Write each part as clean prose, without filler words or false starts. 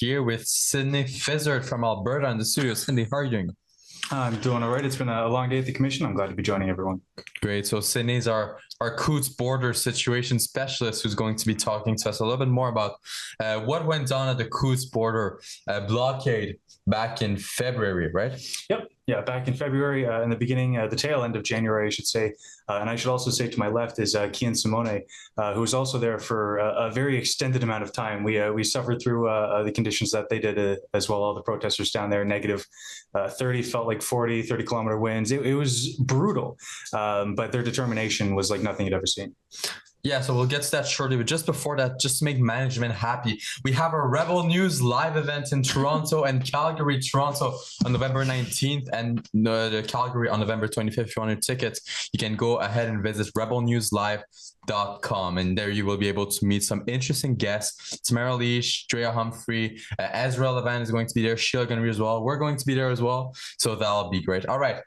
here with Sydney Fizzard from Alberta in the studio. Sydney, how are you doing? I'm doing all right. It's been a long day at the commission. I'm glad to be joining everyone. Great. So Sydney's our Coutts border situation specialist who's going to be talking to us a little bit more about what went on at the Coutts border blockade back in February, right? Yep. Yeah, back in February, in the beginning, the tail end of January, I should say. And I should also say to my left is Kian Simone, who was also there for a very extended amount of time. We suffered through the conditions that they did as well. All the protesters down there, negative 30, felt like 40, 30-kilometer winds. It was brutal, but their determination was like nothing you'd ever seen. Yeah, so we'll get to that shortly. But just before that, just to make management happy, we have a Rebel News live event in Toronto and Calgary, Toronto on November 19th and the Calgary on November 25th. If you want your tickets, you can go ahead and visit rebelnewslive.com. And there you will be able to meet some interesting guests. Tamara Leash, Drea Humphrey, Ezra Levan is going to be there. Sheila going to be as well. We're going to be there as well. So that'll be great. All right,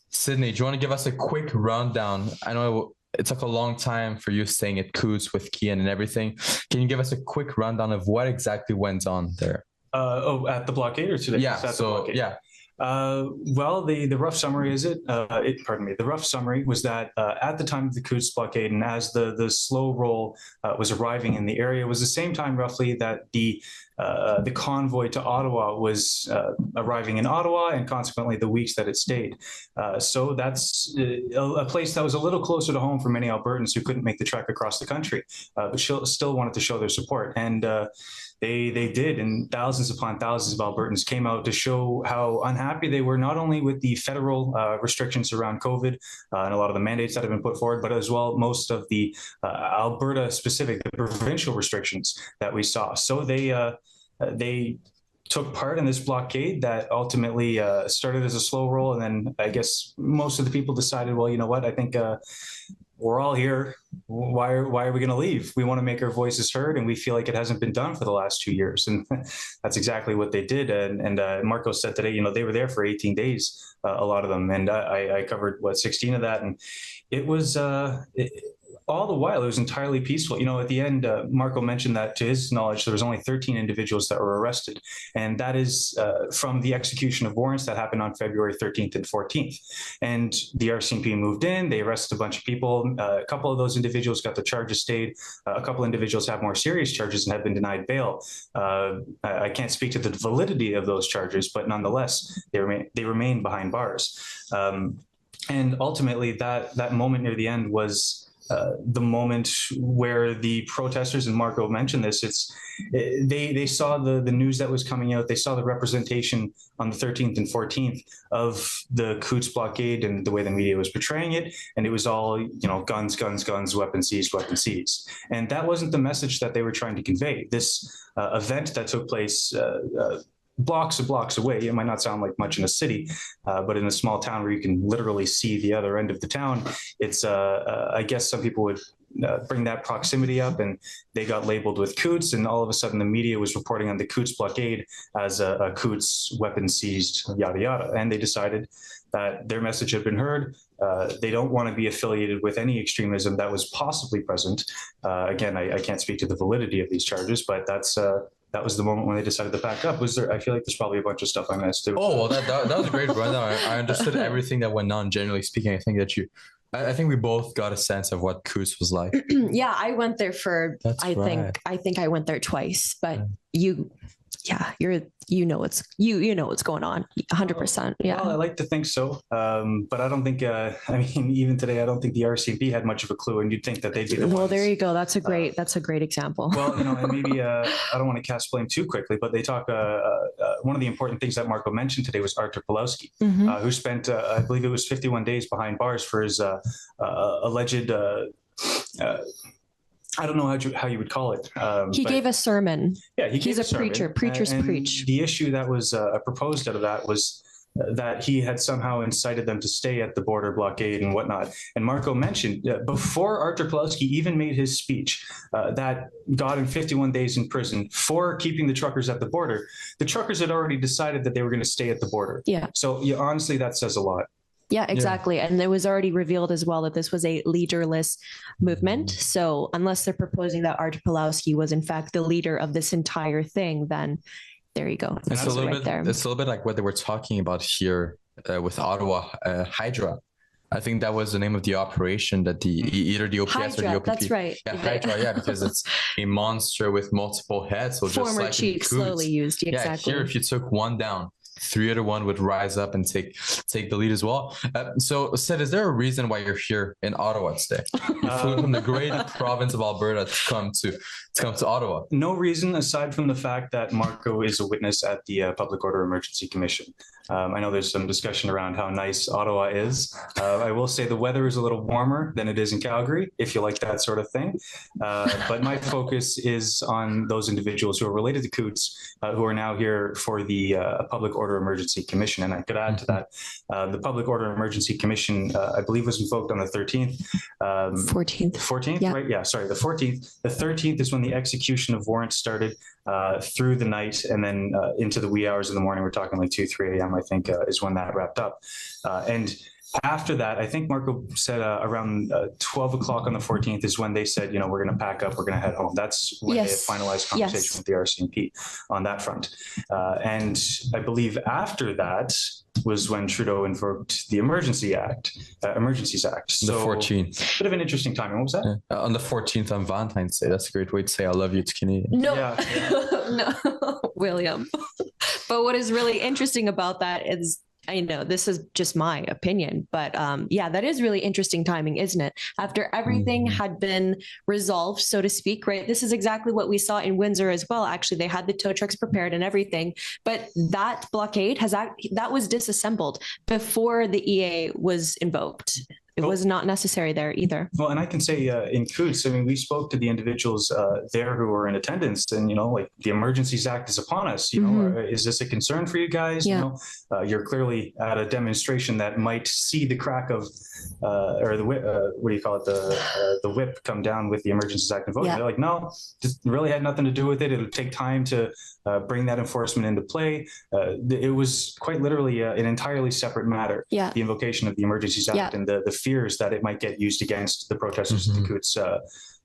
Sydney, do you want to give us a quick rundown? I know it took a long time for you staying at Coutts with Kian and everything. Can you give us a quick rundown of what exactly went on there? At the blockade or today? Yeah. So yeah. Well, the rough summary is the rough summary was that at the time of the Coutts blockade and as the slow roll was arriving in the area, was the same time roughly that the convoy to Ottawa was arriving in Ottawa, and consequently the weeks that it stayed. So that's a place that was a little closer to home for many Albertans who couldn't make the trek across the country, but still wanted to show their support. And they did, and thousands upon thousands of Albertans came out to show how unhappy they were, not only with the federal restrictions around COVID and a lot of the mandates that have been put forward, but as well most of the Alberta-specific, the provincial restrictions that we saw. So they took part in this blockade that ultimately started as a slow roll, and then I guess most of the people decided, well, you know what, I think we're all here. Why are we going to leave? We want to make our voices heard, and we feel like it hasn't been done for the last 2 years. And that's exactly what they did. And Marco said today, they were there for 18 days, a lot of them. And I covered, 16 of that. And it was all the while, it was entirely peaceful. At the end, Marco mentioned that to his knowledge, there was only 13 individuals that were arrested. And that is from the execution of warrants that happened on February 13th and 14th. And the RCMP moved in, they arrested a bunch of people. A couple of those individuals got the charges stayed. A couple individuals have more serious charges and have been denied bail. I can't speak to the validity of those charges, but nonetheless, they remain behind bars. And ultimately, that moment near the end was the moment where the protesters, and Marco mentioned this, they saw the news that was coming out. They saw the representation on the 13th and 14th of the Coutts blockade and the way the media was portraying it. And it was all, guns, guns, guns, weapons seized, weapons seized. And that wasn't the message that they were trying to convey. This event that took place blocks and blocks away. It might not sound like much in a city, but in a small town where you can literally see the other end of the town, it's, I guess some people would bring that proximity up, and they got labeled with Coutts, and all of a sudden the media was reporting on the Coutts blockade as a Coutts weapon seized, yada, yada. And they decided that their message had been heard. They don't want to be affiliated with any extremism that was possibly present. Again, I can't speak to the validity of these charges, but that was the moment when they decided to pack up. I feel like there's probably a bunch of stuff I missed too. Oh, well, that was a great rundown. I understood everything that went on, generally speaking. I think we both got a sense of what Coutts was like. Yeah, I went there I think I went there twice, but you know what's going on 100%. Yeah. Well, I like to think so. But I don't think, even today, I don't think the RCMP had much of a clue, and you'd think that they'd be the ones. There you go. That's a great example. Well, and maybe, I don't want to cast blame too quickly, but they talk, one of the important things that Marco mentioned today was Artur Pawlowski, who spent, I believe it was 51 days behind bars for his alleged, I don't know how you would call it. He gave a sermon. Yeah, he's a preacher. Preachers preach. The issue that was proposed out of that was that he had somehow incited them to stay at the border blockade and whatnot. And Marco mentioned before Artur Pawlowski even made his speech that got him 51 days in prison for keeping the truckers at the border, the truckers had already decided that they were going to stay at the border. Yeah. So honestly, that says a lot. Yeah, exactly. Yeah. And it was already revealed as well that this was a leaderless movement. So unless they're proposing that Artur Pawlowski was in fact the leader of this entire thing, then there you go. It's a little right bit. there. It's a little bit like what they were talking about here with Ottawa Hydra. I think that was the name of the operation that either the OPS Hydra, or the OPP. that's right. Yeah, Hydra. Yeah, because it's a monster with multiple heads. So Former just like chief, slowly used. Exactly. Yeah, here if you took one down, 3 other one would rise up and take the lead as well. So, Sid, is there a reason why you're here in Ottawa today? You flew from the great province of Alberta to come to Ottawa. No reason aside from the fact that Marco is a witness at the Public Order Emergency Commission. I know there's some discussion around how nice Ottawa is. I will say the weather is a little warmer than it is in Calgary, if you like that sort of thing. But my focus is on those individuals who are related to Coutts, who are now here for the Public Order Emergency Commission. And I could add to that, the Public Order Emergency Commission, I believe, was invoked on the 13th. 14th. 14th, yeah. Right? Yeah, sorry, the 14th. The 13th is when the execution of warrants started through the night and then into the wee hours of the morning. We're talking like 2, 3 a.m., I think, is when that wrapped up. And after that, I think Marco said around 12 o'clock on the 14th is when they said, we're going to pack up, we're going to head home. That's when they had finalized conversation with the RCMP on that front. And I believe after that was when Trudeau invoked the Emergencies Act. So the 14th. Bit of an interesting timing. What was that? On the 14th on Valentine's Day. That's a great way to say I love you to Canadians. No, Yeah. no, William. But what is really interesting about that is, I know this is just my opinion, but that is really interesting timing, isn't it? After everything had been resolved, so to speak, right? This is exactly what we saw in Windsor as well. Actually, they had the tow trucks prepared and everything, but that blockade that was disassembled before the EA was invoked. It was not necessary there either. Well, and I can say in Coutts, I mean, we spoke to the individuals there who were in attendance, and like the Emergencies Act is upon us. Is this a concern for you guys? Yeah. You're clearly at a demonstration that might see the crack of or the whip, what do you call it, the whip come down with the Emergencies Act and vote. They're like, no, just really had nothing to do with it. It'll take time to bring that enforcement into play. It was quite literally an entirely separate matter. Yeah. The invocation of the Emergencies Act and the fears that it might get used against the protesters at the Coutts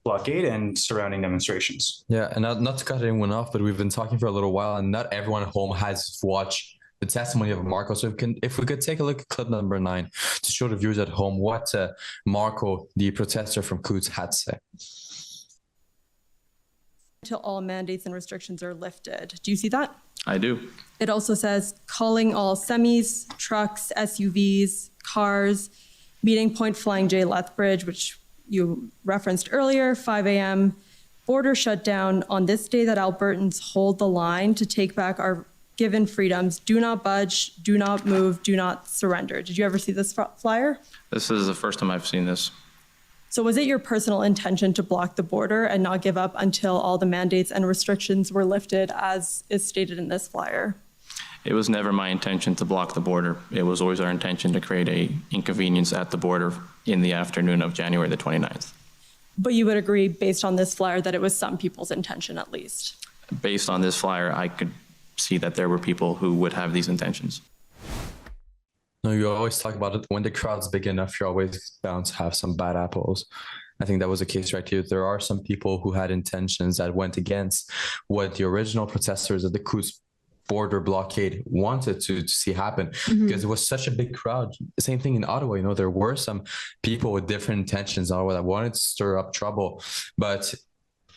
blockade and surrounding demonstrations. Yeah, and not to cut anyone off, but we've been talking for a little while, and not everyone at home has watched the testimony of Marco. So if we could take a look at clip number 9 to show the viewers at home what Marco, the protester from Coutts, had to say. Until all mandates and restrictions are lifted. Do you see that? I do. It also says calling all semis, trucks, SUVs, cars, meeting point Flying J Lethbridge, which you referenced earlier, 5 a.m. Border shutdown on this day that Albertans hold the line to take back our given freedoms. Do not budge, do not move, do not surrender. Did you ever see this flyer? This is the first time I've seen this. So was it your personal intention to block the border and not give up until all the mandates and restrictions were lifted, as is stated in this flyer? It was never my intention to block the border. It was always our intention to create an inconvenience at the border in the afternoon of January the 29th. But you would agree, based on this flyer, that it was some people's intention at least? Based on this flyer, I could see that there were people who would have these intentions. No, you always talk about it. When the crowd's big enough, you're always bound to have some bad apples. I think that was the case right here. There are some people who had intentions that went against what the original protesters of the Coutts border blockade wanted to see happen, because it was such a big crowd. Same thing in Ottawa. There were some people with different intentions in Ottawa that wanted to stir up trouble, but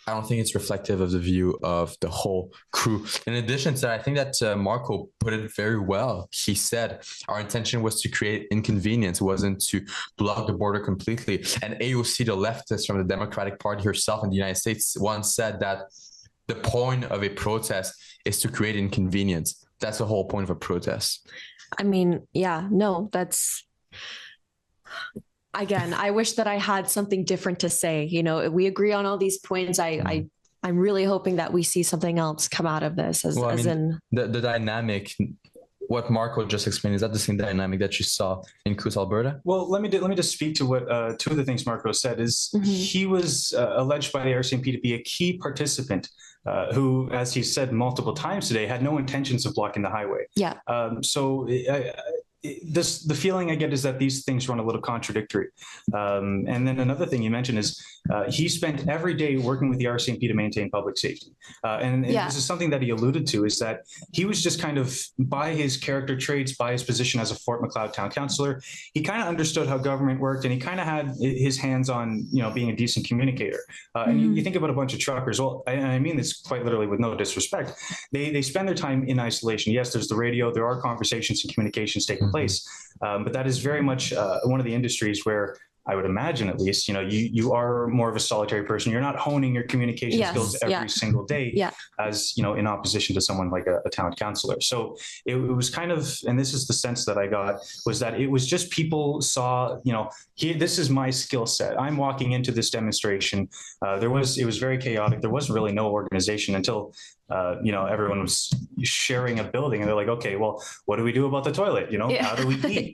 I don't think it's reflective of the view of the whole crew. In addition to that, I think that Marco put it very well. He said our intention was to create inconvenience, wasn't to block the border completely. And AOC, the leftist from the Democratic Party herself in the United States, once said that the point of a protest is to create inconvenience. That's the whole point of a protest. I mean, that's... Again, I wish that I had something different to say. We agree on all these points. I'm really hoping that we see something else come out of this. The dynamic, what Marco just explained, is that the same dynamic that you saw in Coutts, Alberta? Well, let me just speak to what two of the things Marco said. Is he was alleged by the RCMP to be a key participant who, as he said multiple times today, had no intentions of blocking the highway. Yeah. So the feeling I get is that these things run a little contradictory. And then another thing you mentioned is he spent every day working with the RCMP to maintain public safety. And this is something that he alluded to, is that he was just kind of, by his character traits, by his position as a Fort Macleod town councillor, he kind of understood how government worked, and he kind of had his hands on, being a decent communicator. And you think about a bunch of truckers, well, I mean this quite literally with no disrespect, they spend their time in isolation. Yes, there's the radio, there are conversations and communications taking place, but that is very much one of the industries where I would imagine, at least, you are more of a solitary person. You're not honing your communication skills every single day, as in opposition to someone like a town councillor. So it was kind of, and this is the sense that I got, was that it was just people saw, this is my skill set. I'm walking into this demonstration. It was very chaotic. There wasn't really no organization until everyone was sharing a building, and they're like, okay, well, what do we do about the toilet? How do we eat?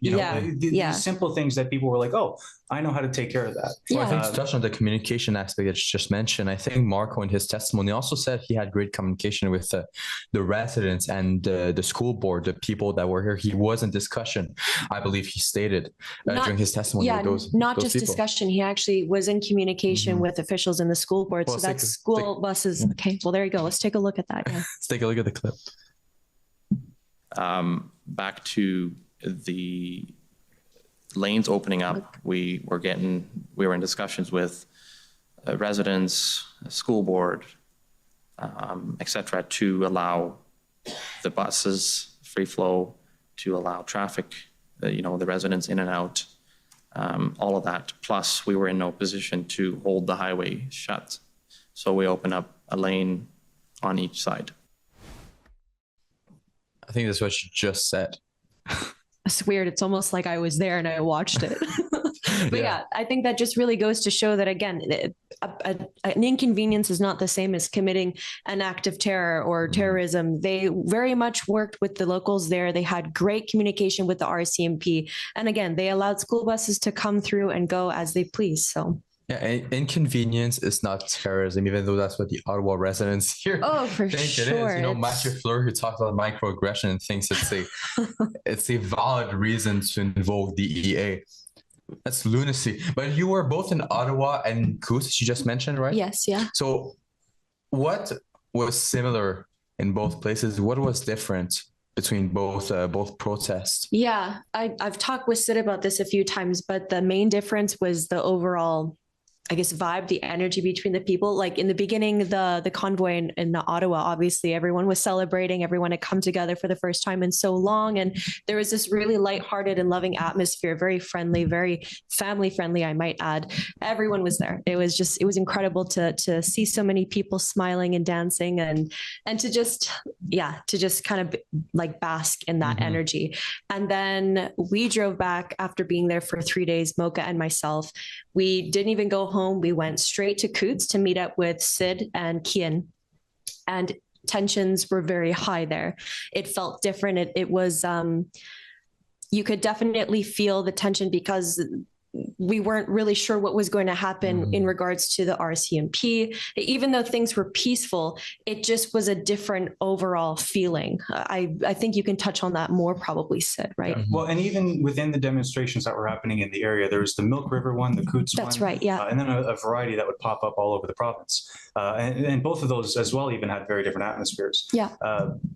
These simple things that people were like, oh, I know how to take care of that. Well, I think to touch on the communication aspect that you just mentioned, I think Marco in his testimony also said he had great communication with the residents and the school board, the people that were here. He was in discussion, I believe he stated during his testimony. Yeah, with not those just people. Discussion. He actually was in communication with officials in the school board. Well, so that's school buses. Okay, well, there you go. Let's take a look at that. Yeah. Let's take a look at the clip. Back to the lanes opening up, we were in discussions with residents, school board, et cetera, to allow the buses free flow, to allow traffic, the residents in and out, all of that. Plus, we were in no position to hold the highway shut. So we opened up a lane on each side. I think that's what you just said. It's weird. It's almost like I was there and I watched it. But yeah, I think that just really goes to show that, again, an inconvenience is not the same as committing an act of terror or terrorism. They very much worked with the locals there. They had great communication with the RCMP. And again, they allowed school buses to come through and go as they please. So yeah, inconvenience is not terrorism, even though that's what the Ottawa residents here think sure. It is. Matthew Fleur, who talks about microaggression and thinks it's a valid reason to invoke DEA. That's lunacy. But you were both in Ottawa and Coutts, you just mentioned, right? Yes, yeah. So what was similar in both places? What was different between both protests? Yeah, I've talked with Sid about this a few times, but the main difference was the overall, I guess, vibe, the energy between the people. Like in the beginning, the convoy in Ottawa, obviously everyone was celebrating, everyone had come together for the first time in so long. And there was this really lighthearted and loving atmosphere, very friendly, very family friendly, I might add. Everyone was there. It was incredible to see so many people smiling and dancing and to just kind of like bask in that energy. And then we drove back after being there for 3 days, Mocha and myself. We didn't even go home. We went straight to Coutts to meet up with Sid and Kian, and tensions were very high there. It felt different. It was, you could definitely feel the tension because we weren't really sure what was going to happen in regards to the RCMP. Even though things were peaceful, it just was a different overall feeling. I think you can touch on that more probably, Sid, right? Well, and even within the demonstrations that were happening in the area, there was the Milk River one, the Coutts one. That's right, yeah. And then a variety that would pop up all over the province. And both of those as well even had very different atmospheres. Yeah.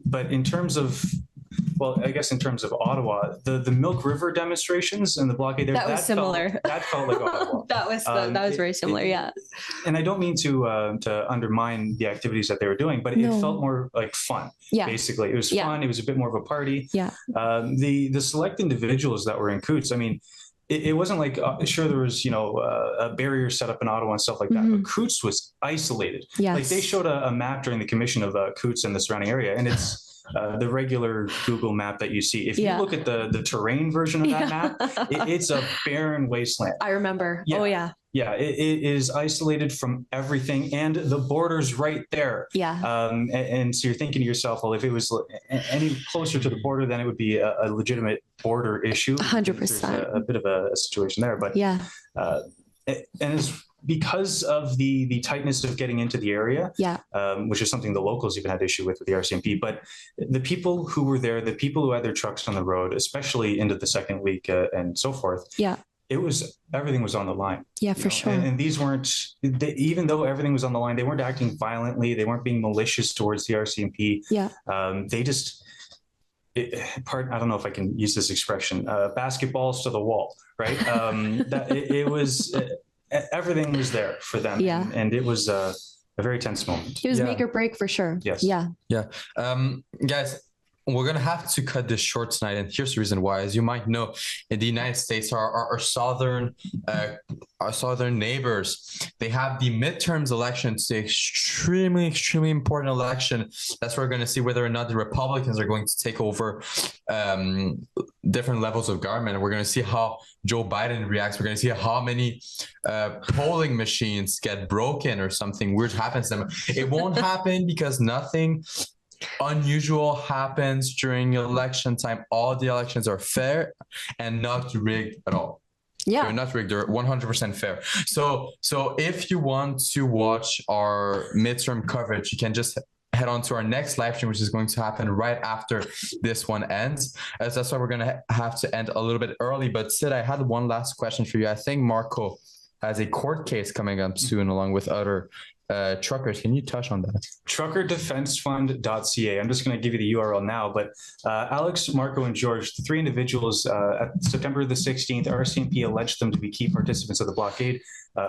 But in terms of, well, I guess in terms of Ottawa, the Milk River demonstrations and the blockade there, that was similar. That felt like Ottawa. that was very similar, yeah. And I don't mean to undermine the activities that they were doing, but it felt more like fun. Yeah. Basically, it was fun. It was a bit more of a party. Yeah. The select individuals that were in Coutts, I mean, it wasn't like, sure, there was, a barrier set up in Ottawa and stuff like that, but Coutts was isolated. Yes. Like they showed a map during the commission of Coutts and the surrounding area, and it's the regular Google map that you see. If you look at the terrain version of that map, it's a barren wasteland. I remember. Yeah. Oh, yeah. Yeah, it is isolated from everything, and the border's right there. Yeah. And so you're thinking to yourself, well, if it was any closer to the border, then it would be a legitimate border issue. 100%. There's a bit of a situation there, but yeah. And because of the tightness of getting into the area, which is something the locals even had issue with the RCMP. But the people who were there, the people who had their trucks on the road, especially into the second week and so forth, everything was on the line. Yeah, for sure. And these weren't, even though everything was on the line, they weren't acting violently. They weren't being malicious towards the RCMP. They just, I don't know if I can use this expression, basketballs to the wall, right? It was, everything was there for them. And it was a very tense moment. It was make or break for sure. Yes. Guys, we're going to have to cut this short tonight. And here's the reason why. As you might know, in the United States, our southern neighbors, they have the midterms elections, the extremely important election. That's where we're going to see whether or not the Republicans are going to take over different levels of government. And we're going to see how Joe Biden reacts. We're going to see how many polling machines get broken or something weird happens to them. It won't happen because nothing unusual happens during election time. All the elections are fair and not rigged at all. They're not rigged. They're 100% fair. So if you want to watch our midterm coverage, you can just head on to our next live stream, which is going to happen right after this one ends. As that's why we're going to have to end a little bit early. But Sid, I had one last question for you. I think Marco has a court case coming up soon along with other truckers. Can you touch on that? Truckerdefensefund.ca. I'm just going to give you the URL now, but Alex, Marco, and George, the three individuals, at September the 16th, RCMP alleged them to be key participants of the blockade,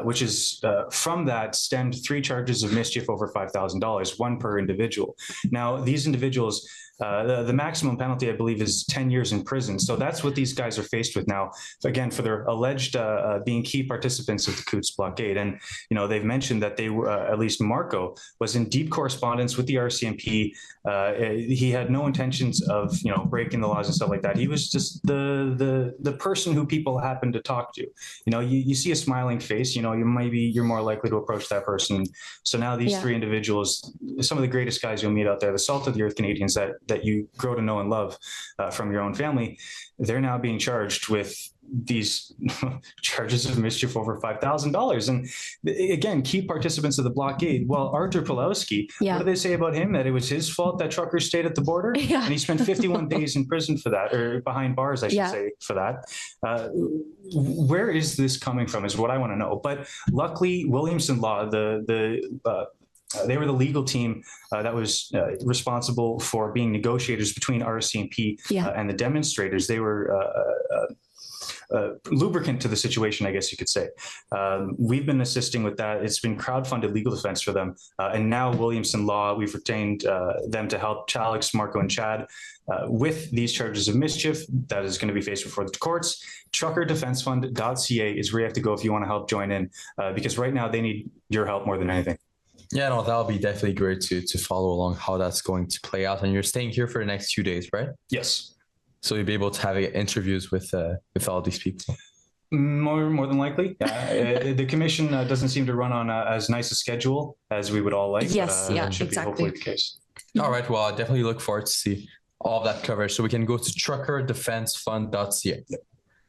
which is from that stemmed 3 charges of mischief over $5,000, one per individual. Now, these individuals, the maximum penalty, I believe, is 10 years in prison. So that's what these guys are faced with now, again, for their alleged being key participants of the Coutts Blockade. And, they've mentioned that they were, at least Marco, was in deep correspondence with the RCMP. He had no intentions of, breaking the laws and stuff like that. He was just the person who people happened to talk to. You see a smiling face, you're more likely to approach that person. So now these 3 individuals, some of the greatest guys you'll meet out there, the salt of the earth Canadians that you grow to know and love from your own family, they're now being charged with these charges of mischief over $5,000. And again, key participants of the blockade. Well, Artur Pawlowski, what do they say about him? That it was his fault that truckers stayed at the border? And he spent 51 days in prison for that, or behind bars, I should say, for that. Where is this coming from is what I want to know. But luckily, Williamson Law, they were the legal team that was responsible for being negotiators between RCMP and the demonstrators. They were lubricant to the situation, I guess you could say. We've been assisting with that. It's been crowdfunded legal defense for them. And now Williamson Law, we've retained them to help Alex, Marco, and Chad with these charges of mischief that is going to be faced before the courts. Truckerdefensefund.ca is where you have to go if you want to help join in, because right now they need your help more than anything. Yeah, no, that'll be definitely great to follow along how that's going to play out. And you're staying here for the next 2 days, right? Yes. So you'll be able to have interviews with all these people. More than likely. The commission doesn't seem to run on as nice a schedule as we would all like. Yes, that should be hopefully the case. All right. Well, I definitely look forward to see all of that coverage. So we can go to truckerdefensefund.ca. Yep.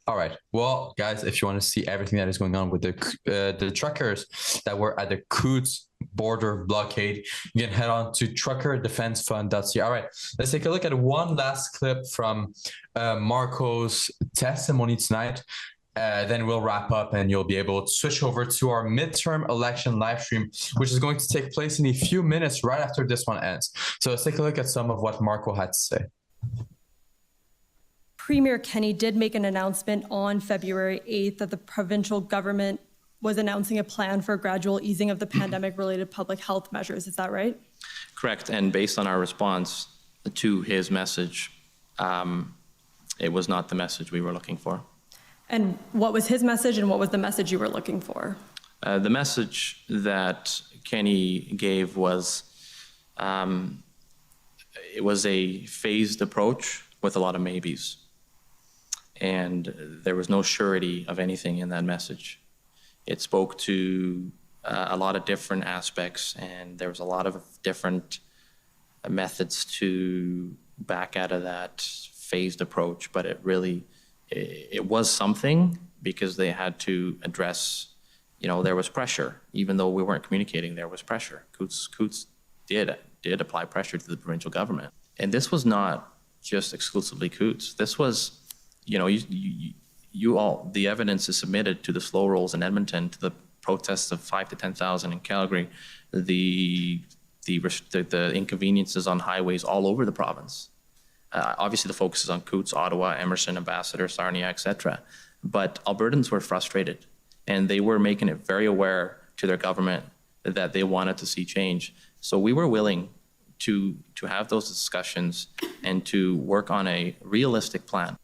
All right. Well, guys, if you want to see everything that is going on with the truckers that were at the Coutts border blockade, you can head on to truckerdefensefund.ca. All right. Let's take a look at one last clip from Marco's testimony tonight. Then we'll wrap up and you'll be able to switch over to our midterm election live stream, which is going to take place in a few minutes right after this one ends. So let's take a look at some of what Marco had to say. Premier Kenney did make an announcement on February 8th that the provincial government was announcing a plan for a gradual easing of the pandemic-related public health measures. Is that right? Correct. And based on our response to his message, it was not the message we were looking for. And what was his message and what was the message you were looking for? The message that Kenney gave was, it was a phased approach with a lot of maybes. And there was no surety of anything in that message. It spoke to a lot of different aspects, and there was a lot of different methods to back out of that phased approach, but it was something because they had to address there was pressure, even though we weren't communicating. There was pressure. Coutts did apply pressure to the provincial government, and this was not just exclusively Coutts. This was, you all, the evidence is submitted to the slow rolls in Edmonton, to the protests of 5,000 to 10,000 in Calgary, the inconveniences on highways all over the province. Obviously, the focus is on Coutts, Ottawa, Emerson, Ambassador, Sarnia, etc. But Albertans were frustrated, and they were making it very aware to their government that they wanted to see change. So we were willing to have those discussions and to work on a realistic plan.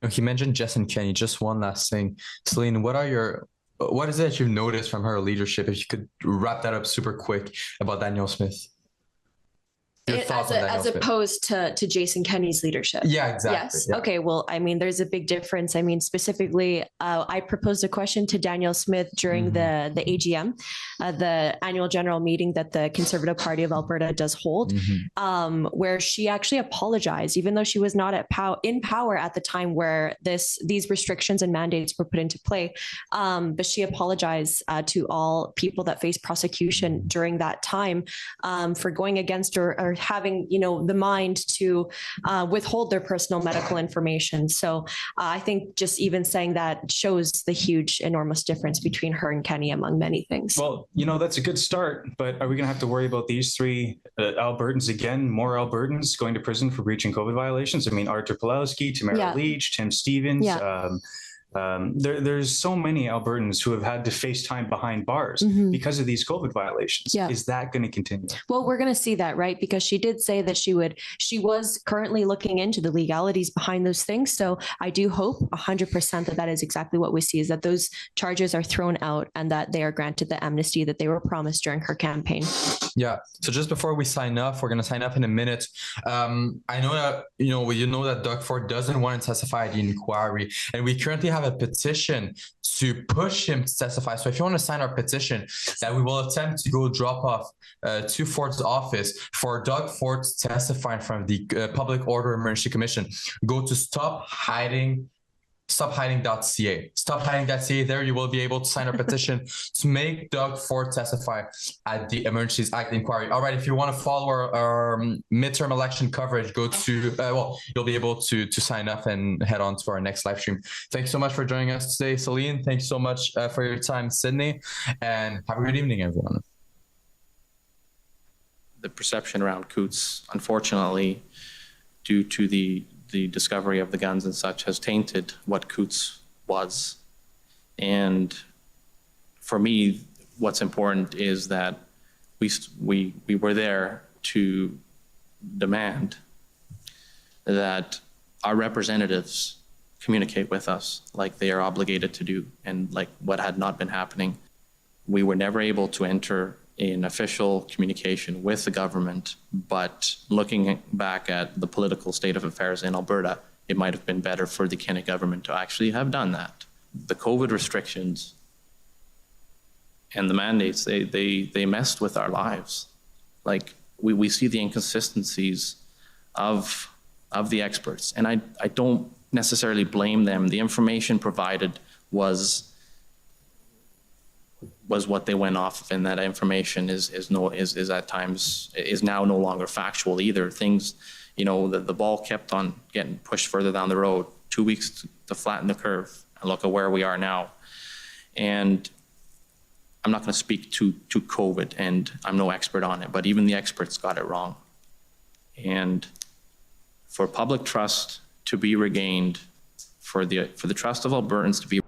He mentioned Jess and Kenny. Just one last thing, Celine, what is it that you've noticed from her leadership? If you could wrap that up super quick about Danielle Smith. As opposed to Jason Kenney's leadership. Yeah, exactly. Yes. Yeah. Okay. Well, I mean, there's a big difference. I mean, specifically, I proposed a question to Danielle Smith during the AGM, the annual general meeting that the Conservative Party of Alberta does hold, where she actually apologized, even though she was not in power at the time where these restrictions and mandates were put into play. But she apologized to all people that faced prosecution during that time for going against or having, the mind to withhold their personal medical information. So I think just even saying that shows the huge, enormous difference between her and Kenny, among many things. Well, that's a good start, but are we going to have to worry about these three Albertans again, more Albertans going to prison for breaching COVID violations? I mean, Artur Pawlowski, Tamara Leach, Tim Stevens. There's so many Albertans who have had to face time behind bars because of these COVID violations. Yeah. Is that going to continue? Well, we're going to see that, right? Because she did say that she was currently looking into the legalities behind those things. So I do hope 100% that is exactly what we see, is that those charges are thrown out and that they are granted the amnesty that they were promised during her campaign. Yeah. So just before we sign off, we're going to sign up in a minute. I know that, that Doug Ford doesn't want to testify at the inquiry, and we currently have a petition to push him to testify. So if you want to sign our petition, that we will attempt to go drop off to Ford's office for Doug Ford to testify in front of the Public Order Emergency Commission, go to stophiding.ca. Stophiding.ca. There you will be able to sign our petition to make Doug Ford testify at the Emergencies Act inquiry. All right, if you want to follow our midterm election coverage, go to, you'll be able to sign up and head on to our next live stream. Thanks so much for joining us today, Celine. Thanks so much for your time, Sydney, and have a good evening, everyone. The perception around Coutts, unfortunately, due to the discovery of the guns and such, has tainted what Coutts was. And for me, what's important is that we were there to demand that our representatives communicate with us like they are obligated to do, and like what had not been happening. We were never able to enter in official communication with the government, but looking back at the political state of affairs in Alberta, it might have been better for the Kenney government to actually have done that. The COVID restrictions and the mandates, they messed with our lives. Like we see the inconsistencies of the experts, and I don't necessarily blame them. The information provided was what they went off of, and that information is at times now no longer factual either. Things, the ball kept on getting pushed further down the road. 2 weeks to flatten the curve, and look at where we are now. And I'm not going to speak to COVID, and I'm no expert on it, but even the experts got it wrong. And for public trust to be regained, for the trust of Albertans to be